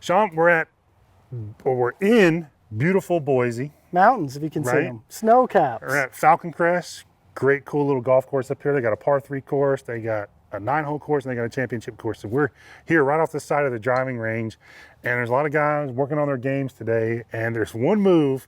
Sean, we're in beautiful Boise. Mountains, if you can see Right. them. Snow caps. We're at Falcon Crest. Great, cool little golf course up here. They got a par 3 course. They got a 9-hole course, and they got a championship course. So we're here right off the side of the driving range, and there's a lot of guys working on their games today. And there's one move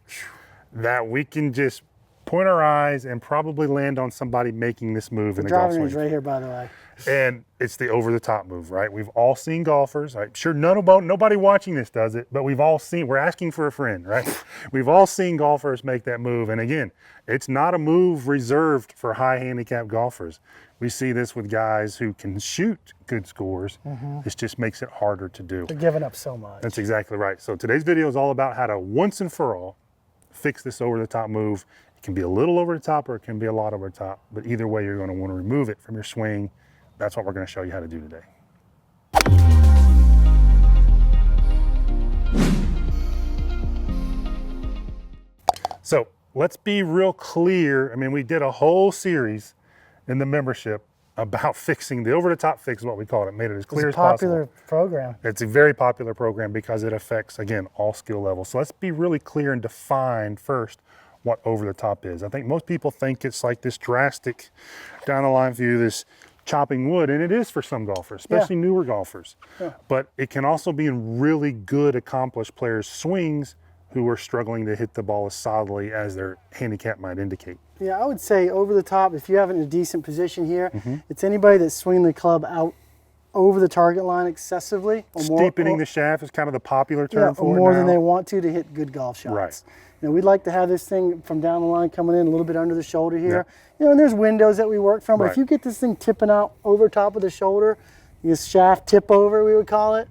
that we can just point our eyes and probably land on somebody making this move in the golf Driving range swing. right here, by the way. And it's the over-the-top move, right? We've all seen golfers. I'm sure nobody watching this does it, but we've all seen. We're asking for a friend, right? We've all seen golfers make that move. And again, it's not a move reserved for high handicap golfers. We see this with guys who can shoot good scores. This just makes it harder to do. They're giving up so much. That's exactly right. So today's video is all about how to once and for all fix this over-the-top move. It can be a little over the top or it can be a lot over the top, but either way, you're going to want to remove it from your swing. That's what we're going to show you how to do today. So let's be real clear. I mean, we did a whole series in the membership about fixing the over-the-top fix, is what we called it, made it as clear as possible. Popular program. It's a very popular program because it affects, again, all skill levels. So let's be really clear and define first what over the top is. I think most people think it's like this drastic down the line view, this chopping wood, and it is for some golfers, especially newer golfers. But it can also be in really good, accomplished players' swings who are struggling to hit the ball as solidly as their handicap might indicate. Yeah, I would say over the top, if you have it in a decent position here, it's anybody that's swinging the club out over the target line excessively. Or Steepening the shaft is kind of the popular term for it more now. than they want to hit good golf shots. Right. You know, we'd like to have this thing from down the line coming in a little bit under the shoulder here. You know, and there's windows that we work from, but if you get this thing tipping out over top of the shoulder, this shaft tip over, we would call it,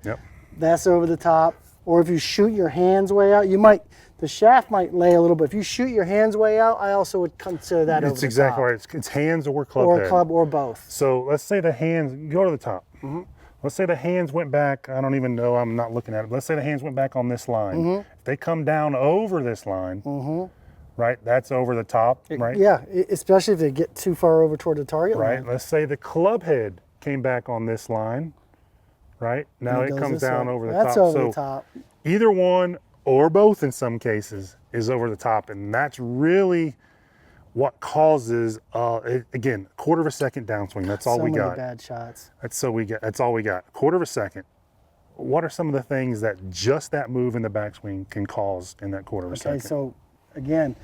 that's over the top. Or if you shoot your hands way out, the shaft might lay a little bit. If you shoot your hands way out, I also would consider that over the top. It's exactly right. It's hands or club Or head. club or both. So let's say the hands, go to the top. Let's say the hands went back, I don't even know, I'm not looking at it, but let's say the hands went back on this line. If they come down over this line, right, that's over the top, right? Yeah, especially if they get too far over toward the target line. Right, let's say the club head came back on this line, right? Now it comes down over the top. That's over the top. Either one or both in some cases is over the top, and that's really what causes, again, a quarter of a second downswing. That's all we got. So many bad shots. That's all we got. A quarter of a second. What are some of the things that just that move in the backswing can cause in that quarter of a second? Okay, so again,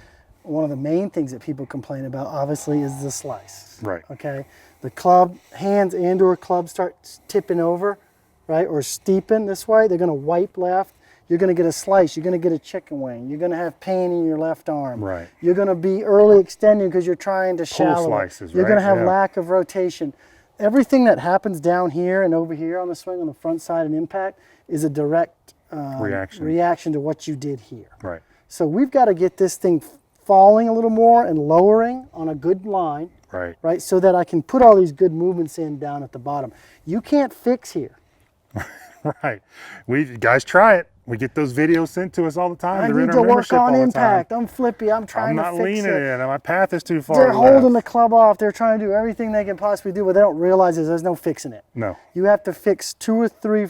one of the main things that people complain about, obviously, is the slice. Right. Okay, the club, hands and or club start tipping over, right, or steeping this way. They're going to wipe left. You're going to get a slice. You're going to get a chicken wing. You're going to have pain in your left arm. Right. You're going to be early extending because you're trying to shallow. Slices, You're right? going to have lack of rotation. Everything that happens down here and over here on the swing on the front side and impact is a direct reaction to what you did here. Right. So we've got to get this thing falling a little more and lowering on a good line. Right. Right. So that I can put all these good movements in down at the bottom. You can't fix here. Right. Guys try it. We get those videos sent to us all the time. I They're in need our to work membership on all the impact. time. I'm flippy. I'm trying to fix it. I'm not leaning in. My path is too far. They're holding the club off. They're trying to do everything they can possibly do, but they don't realize there's no fixing it. No. You have to fix 2 or 3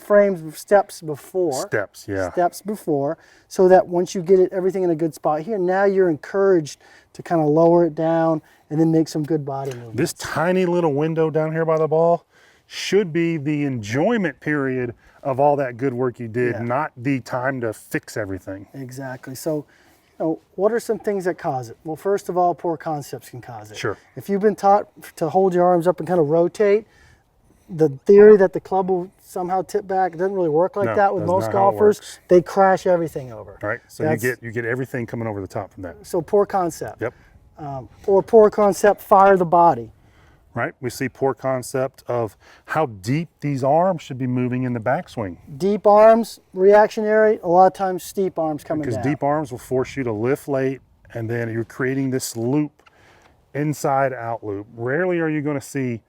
steps before. Steps, yeah. Steps before, so that once you get everything in a good spot here, now you're encouraged to kind of lower it down and then make some good body movement. This tiny little window down here by the ball should be the enjoyment period of all that good work you did, not the time to fix everything. Exactly. So, what are some things that cause it? Well, first of all, poor concepts can cause it. Sure. If you've been taught to hold your arms up and kind of rotate, the theory that the club will somehow tip back, it doesn't really work like that with most golfers. They crash everything over. Right. So you get everything coming over the top from that. So poor concept. Yep. Or poor concept, fire the body. Right. We see poor concept of how deep these arms should be moving in the backswing. Deep arms, reactionary, a lot of times steep arms coming down. Because deep arms will force you to lift late, and then you're creating this loop, inside out loop. Rarely are you going to see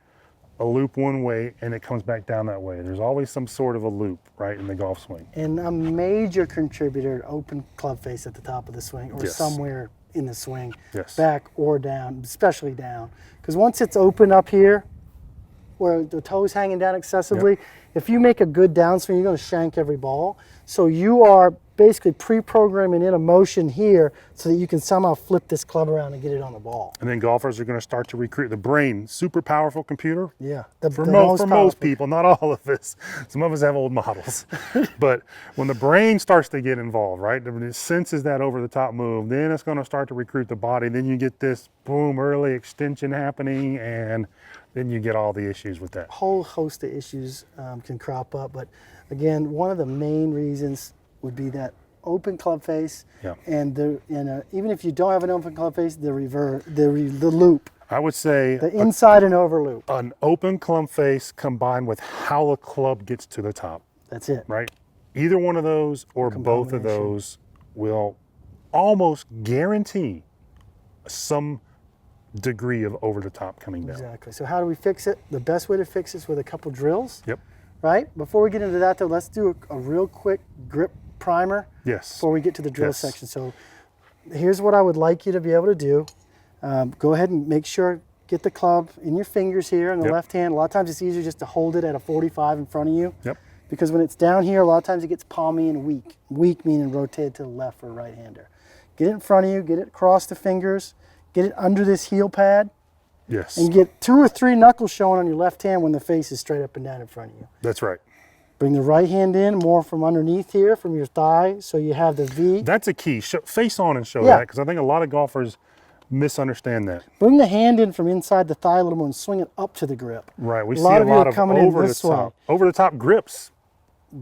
a loop one way and it comes back down that way. There's always some sort of a loop, right, in the golf swing. And a major contributor to open club face at the top of the swing or somewhere in the swing, back or down, especially down. Because once it's open up here, where the toes hanging down excessively, if you make a good downswing, you're going to shank every ball. So you are basically pre-programming in a motion here so that you can somehow flip this club around and get it on the ball. And then golfers are going to start to recruit the brain, super powerful computer. Yeah, For most people, not all of us. Some of us have old models. But when the brain starts to get involved, right, when it senses that over the top move, then it's going to start to recruit the body. Then you get this boom, early extension happening, and then you get all the issues with that. Whole host of issues can crop up. But again, one of the main reasons would be that open club face, Yeah. and even if you don't have an open club face, the loop, I would say the inside and over loop. an open club face combined with how the club gets to the top, That's it. right? Either one of those or both of Combination. those will almost guarantee some degree of over the top coming down. Exactly. So how do we fix it? The best way to fix it is with a couple drills, Yep. right? Before we get into that though, let's do a real quick grip primer Yes. before we get to the drill Yes. section. So here's what I would like you to be able to do. Go ahead and make sure, get the club in your fingers here in the Yep. left hand. A lot of times it's easier just to hold it at a 45 in front of you. Yep. Because when it's down here, a lot of times it gets palmy and weak. Weak meaning rotated to the left for a right hander. Get it in front of you, get it across the fingers, get it under this heel pad, Yes. and get 2 or 3 knuckles showing on your left hand when the face is straight up and down in front of you. That's right. Bring the right hand in more from underneath here, from your thigh, so you have the V. That's a key. Face on and show Yeah. that, because I think a lot of golfers misunderstand that. Bring the hand in from inside the thigh a little more and swing it up to the grip. Right. We A see lot a of you lot are of coming in over the this way. top, over the top grips.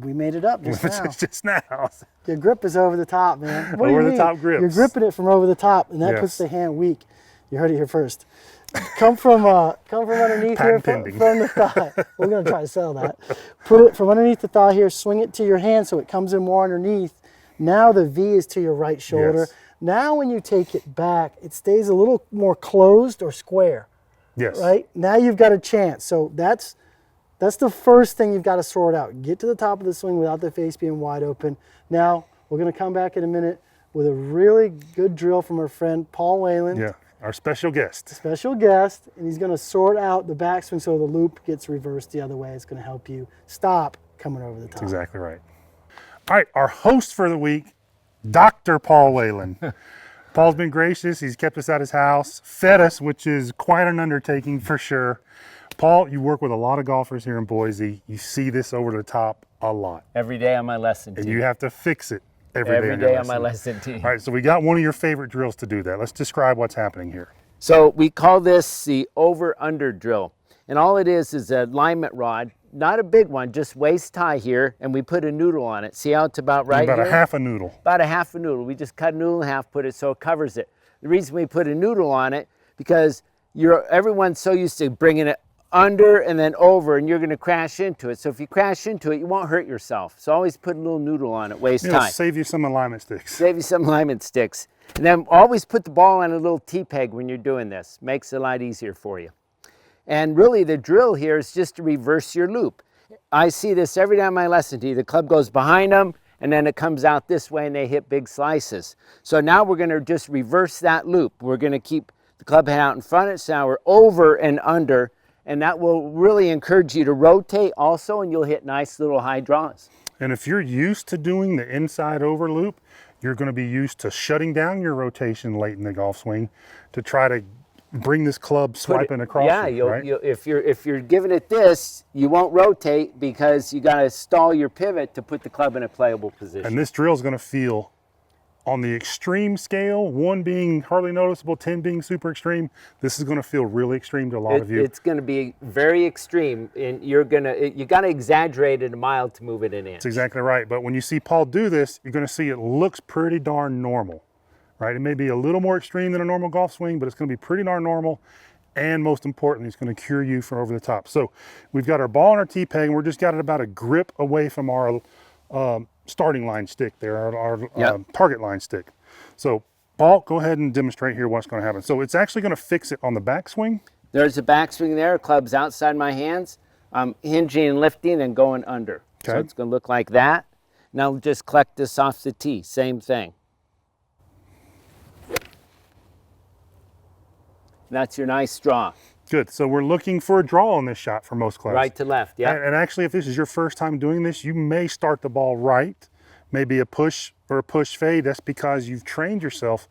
We made it up just now. Just now. Your grip is over the top, man. What do you Over the mean? top grips. You're gripping it from over the top, and that puts Yes. the hand weak. You heard it here first. Come from underneath here, Patent pending. from the thigh. We're gonna try to sell that. Put it from underneath the thigh here. Swing it to your hand so it comes in more underneath. Now the V is to your right shoulder. Yes. Now when you take it back, it stays a little more closed or square. Yes. Right? Now you've got a chance. So that's the first thing you've got to sort out. Get to the top of the swing without the face being wide open. Now, we're going to come back in a minute with a really good drill from our friend Paul Whalen, Yeah. Our special guest. special guest, and he's going to sort out the backswing so the loop gets reversed the other way. It's going to help you stop coming over the top. That's exactly right. All right. Our host for the week, Dr. Paul Whalen. Paul's been gracious. He's kept us at his house, fed us, which is quite an undertaking for sure. Paul, you work with a lot of golfers here in Boise. You see this over the top a lot. Every day on my lesson And team. you have to fix it every Every day day on my lesson team. All right, so we got one of your favorite drills to do that. Let's describe what's happening here. So we call this the over-under drill. And all it is a alignment rod, not a big one, just waist high here, and we put a noodle on it. See how it's about right About here? a half a noodle. About a half a noodle. We just cut a noodle in half, put it so it covers it. The reason we put a noodle on it, because everyone's so used to bringing it under and then over, and you're going to crash into it. So if you crash into it, you won't hurt yourself. So always put a little noodle on it, waist It'll high. save you some alignment sticks. Save you some alignment sticks. And then always put the ball on a little T-peg when you're doing this. Makes it a lot easier for you. And really the drill here is just to reverse your loop. I see this every time I lesson to you. The club goes behind them and then it comes out this way and they hit big slices. So now we're going to just reverse that loop. We're going to keep the club head out in front. So now we're over and under, and that will really encourage you to rotate also, and you'll hit nice little high draws. And if you're used to doing the inside over loop, you're going to be used to shutting down your rotation late in the golf swing to try to bring this club swiping across. Yeah, you, right? if you're giving it this, you won't rotate because you got to stall your pivot to put the club in a playable position. And this drill is going to feel, on the extreme scale, 1 being hardly noticeable, 10 being super extreme, this is going to feel really extreme to a lot of you. It's going to be very extreme, and you got to exaggerate it a mile to move it an inch. That's exactly right. But when you see Paul do this, you're going to see it looks pretty darn normal, right? It may be a little more extreme than a normal golf swing, but it's going to be pretty darn normal. And most importantly, it's going to cure you from over the top. So we've got our ball on our T-peg, and we're just got it about a grip away from our starting line stick there, our Yep. target line stick. So Paul, go ahead and demonstrate here what's going to happen. So it's actually going to fix it on the backswing. There's a backswing there, club's outside my hands. I'm hinging and lifting and going under. So Okay. it's going to look like that. Now just collect this off the tee, same thing. That's your nice draw. Good. So we're looking for a draw on this shot for most clubs. Right to left, yeah. And actually, if this is your first time doing this, you may start the ball right, maybe a push or a push fade. That's because you've trained yourself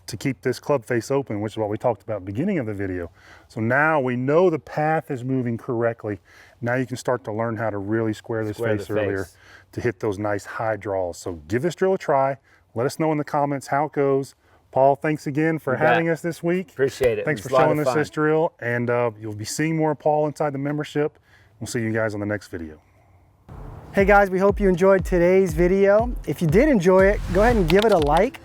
to keep this club face open, which is what we talked about at the beginning of the video. So now we know the path is moving correctly. Now you can start to learn how to really square this face earlier to hit those nice high draws. So give this drill a try. Let us know in the comments how it goes. Paul, thanks again for having us this week. Appreciate it. Thanks for showing us this drill. And you'll be seeing more of Paul inside the membership. We'll see you guys on the next video. Hey guys, we hope you enjoyed today's video. If you did enjoy it, go ahead and give it a like.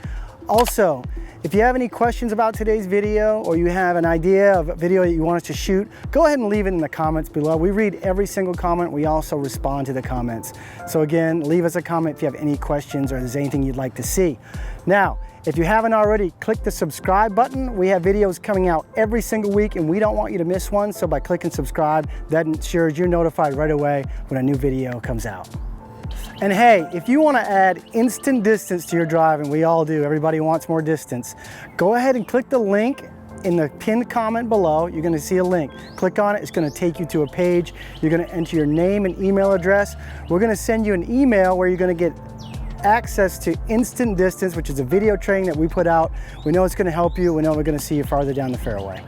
Also, if you have any questions about today's video or you have an idea of a video that you want us to shoot, go ahead and leave it in the comments below. We read every single comment. We also respond to the comments. So again, leave us a comment if you have any questions or there's anything you'd like to see. Now, if you haven't already, click the subscribe button. We have videos coming out every single week and we don't want you to miss one. So by clicking subscribe, that ensures you're notified right away when a new video comes out. And hey, if you want to add instant distance to your driving, we all do, everybody wants more distance, go ahead and click the link in the pinned comment below. You're going to see a link. Click on it, it's going to take you to a page. You're going to enter your name and email address. We're going to send you an email where you're going to get access to Instant Distance, which is a video training that we put out. We know it's going to help you. We know we're going to see you farther down the fairway.